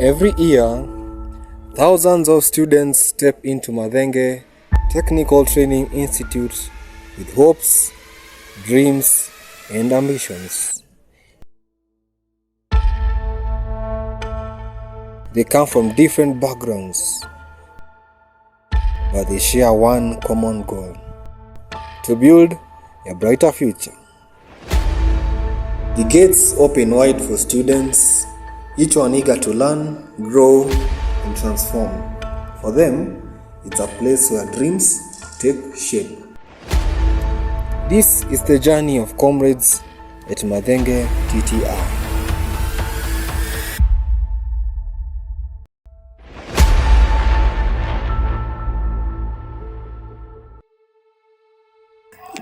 Every year, thousands of students step into Madenge Technical Training Institute with hopes, dreams, and ambitions. They come from different backgrounds, but they share one common goal: to build a brighter future. The gates open wide for students, each one eager to learn, grow, and transform. For them, it's a place where dreams take shape. This is the journey of comrades at Madenge TTR.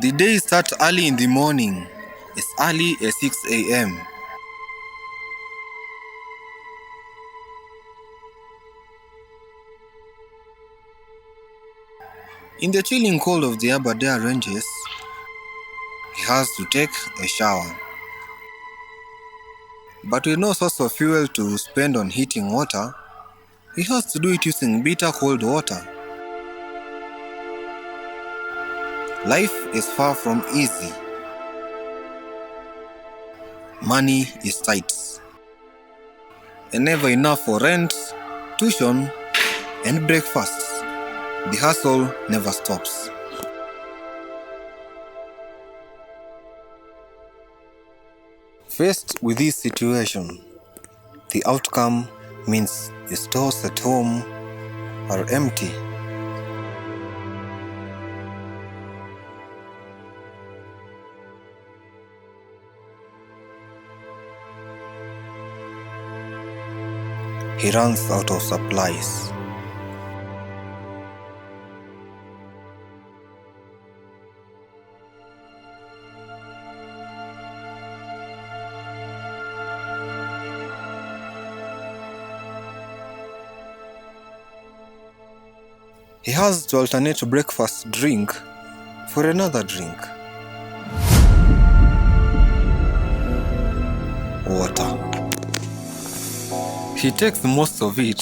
The day starts early in the morning, as early as 6 a.m. In the chilling cold of the Aberdare ranges, he has to take a shower. But with no source of fuel to spend on heating water, he has to do it using bitter cold water. Life is far from easy. Money is tight, and never enough for rent, tuition, and breakfast. The hustle never stops. Faced with this situation, the outcome means the stores at home are empty. He runs out of supplies. He has to alternate breakfast drink for another drink. Water. He takes most of it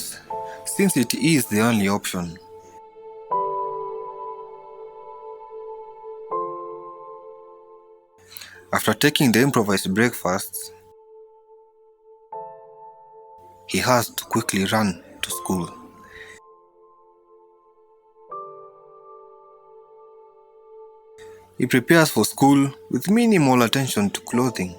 since it is the only option. After taking the improvised breakfast, he has to quickly run to school. He prepares for school with minimal attention to clothing.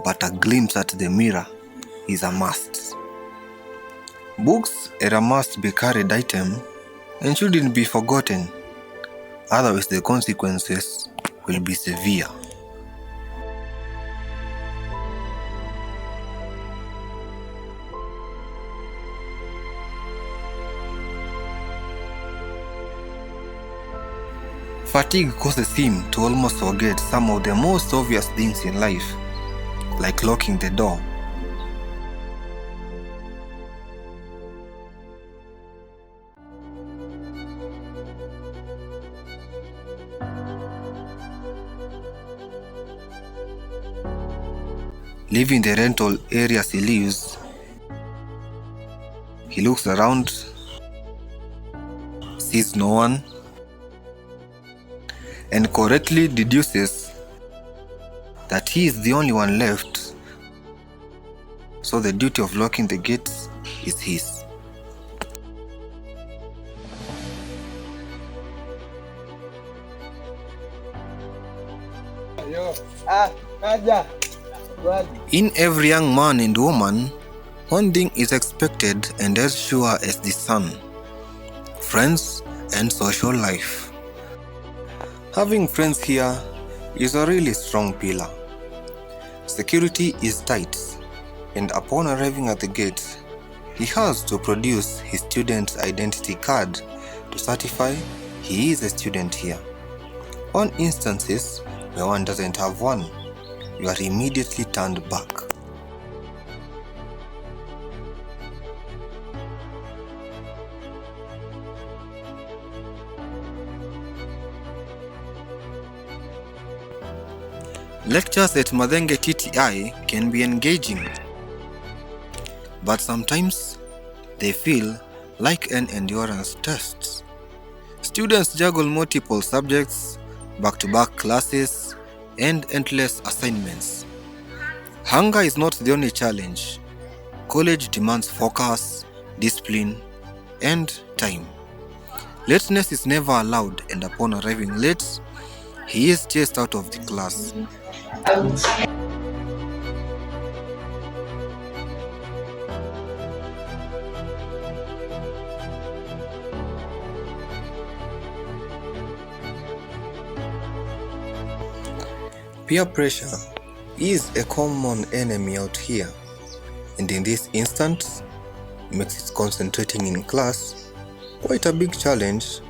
But a glimpse at the mirror is a must. Books are a must-be carried item and shouldn't be forgotten, otherwise the consequences will be severe. Fatigue causes him to almost forget some of the most obvious things in life, like locking the door. Leaving the rental areas he lives, he looks around, sees no one, and correctly deduces that he is the only one left, so the duty of locking the gates is his. In every young man and woman, one thing is expected and as sure as the sun: friends and social life. Having friends here is a really strong pillar. Security is tight, and upon arriving at the gate, he has to produce his student identity card to certify he is a student here. On instances where one doesn't have one, you are immediately turned back. Lectures at Madenge TTI can be engaging, but sometimes they feel like an endurance test. Students juggle multiple subjects, back-to-back classes, and endless assignments. Hunger is not the only challenge. College demands focus, discipline, and time. Lateness is never allowed, and upon arriving late, he is chased out of the class. Peer pressure is a common enemy out here, and in this instance, makes it concentrating in class quite a big challenge.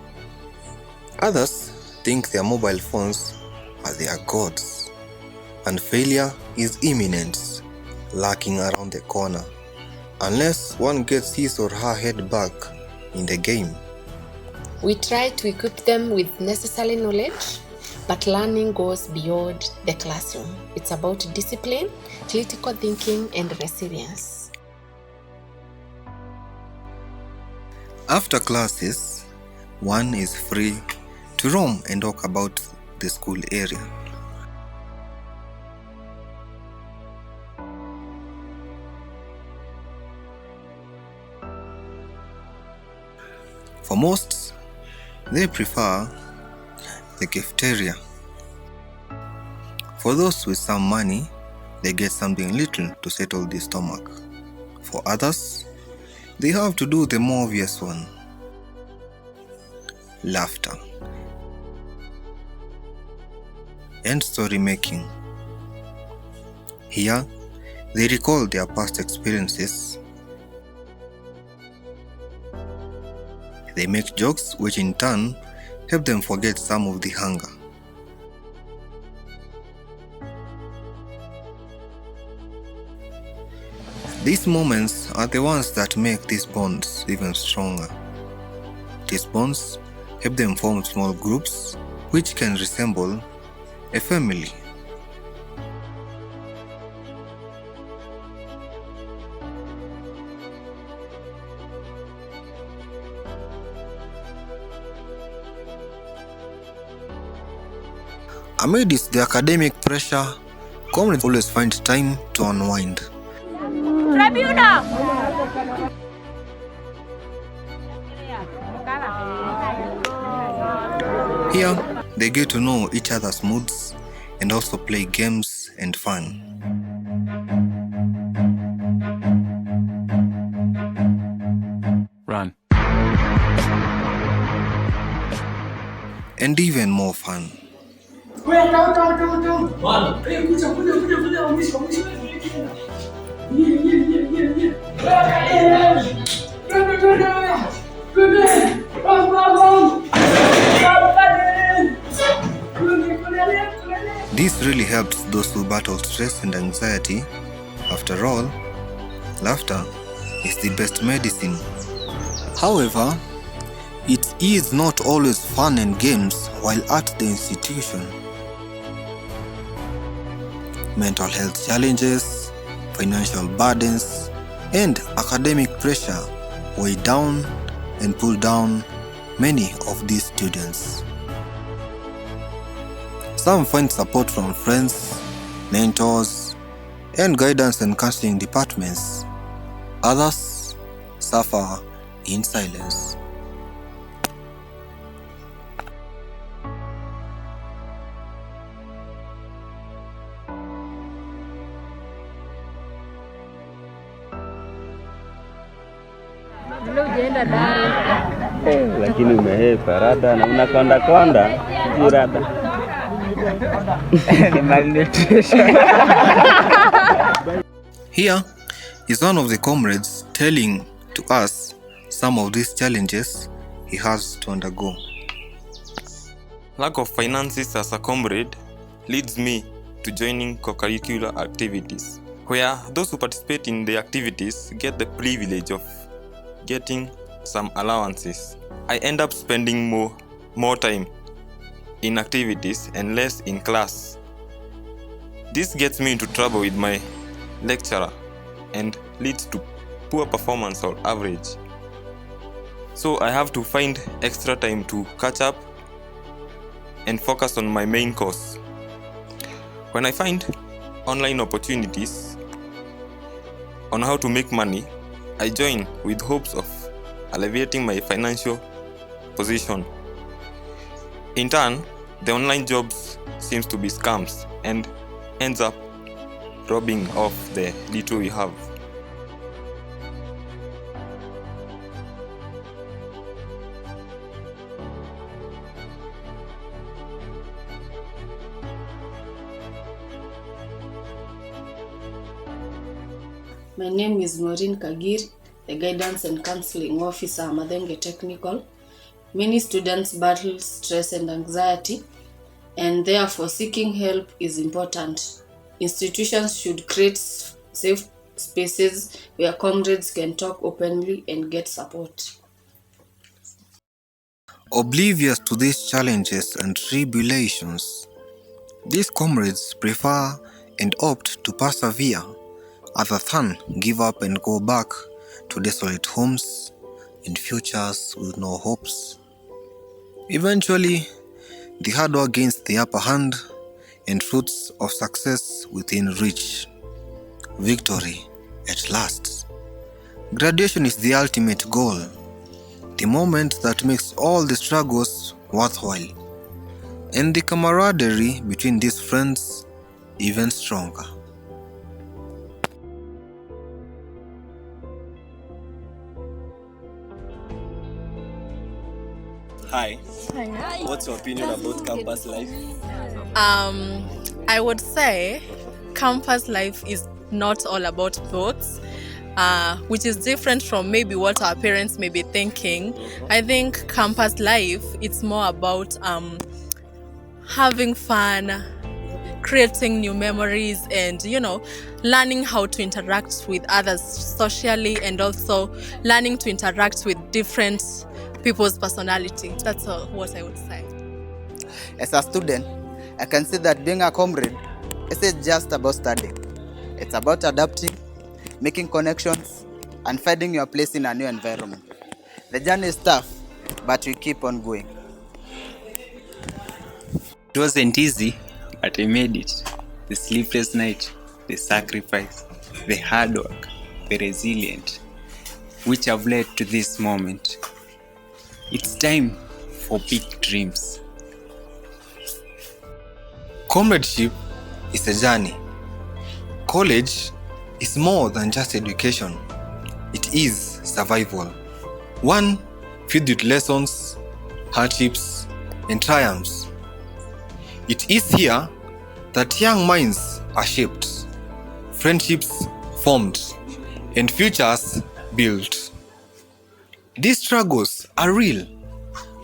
Others think their mobile phones are their gods, and failure is imminent, lurking around the corner, unless one gets his or her head back in the game. We try to equip them with necessary knowledge, but learning goes beyond the classroom. It's about discipline, critical thinking, and resilience. After classes, one is free to roam and talk about the school area. For most, they prefer the cafeteria. For those with some money, they get something little to settle the stomach. For others, they have to do the more obvious one: laughter and story making. Here, they recall their past experiences. They make jokes which in turn help them forget some of the hunger. These moments are the ones that make these bonds even stronger. These bonds help them form small groups which can resemble a family. Amidst the academic pressure, comrades always find time to unwind. Here, they get to know each other's moods and also play games and fun. Run. And even more fun. This really helps those who battle stress and anxiety. After all, laughter is the best medicine. However, it is not always fun and games while at the institution. Mental health challenges, financial burdens, and academic pressure weigh down and pull down many of these students. Some find support from friends, mentors, and guidance and counseling departments. Others suffer in silence. Lakini umehepa rada na unakonda konda rada. Ni malnutrition. Here is one of the comrades telling to us some of these challenges he has to undergo. Lack of finances as a comrade leads me to joining co-curricular activities, where those who participate in the activities get the privilege of getting some allowances. I end up spending more time in activities and less in class. This gets me into trouble with my lecturer and leads to poor performance or average. So I have to find extra time to catch up and focus on my main course. When I find online opportunities on how to make money, I join with hopes of alleviating my financial position. In turn, the online jobs seems to be scams and ends up robbing off the little we have. My name is Maureen Kagir, the Guidance and Counseling Officer, Madenge Technical. Many students battle stress and anxiety, and therefore seeking help is important. Institutions should create safe spaces where comrades can talk openly and get support. Oblivious to these challenges and tribulations, these comrades prefer and opt to persevere other than give up and go back to desolate homes and futures with no hopes. Eventually, the hard work gains the upper hand and fruits of success within reach. Victory at last. Graduation is the ultimate goal, the moment that makes all the struggles worthwhile, and the camaraderie between these friends even stronger. Hi. What's your opinion about campus life? I would say campus life is not all about books, which is different from maybe what our parents may be thinking. I think campus life, it's more about having fun, creating new memories, and learning how to interact with others socially, and also learning to interact with different people's personality. That's what I would say. As a student, I can say that being a comrade isn't just about studying. It's about adapting, making connections, and finding your place in a new environment. The journey is tough, but we keep on going. It wasn't easy, but I made it. The sleepless night, the sacrifice, the hard work, the resilience, which have led to this moment. It's time for big dreams. Comradeship is a journey. College is more than just education. It is survival. One filled with lessons, hardships, and triumphs. It is here that young minds are shaped, friendships formed, and futures built. These struggles are real,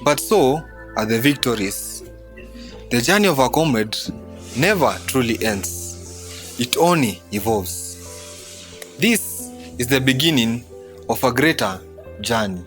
but so are the victories. The journey of a comrade never truly ends. It only evolves. This is the beginning of a greater journey.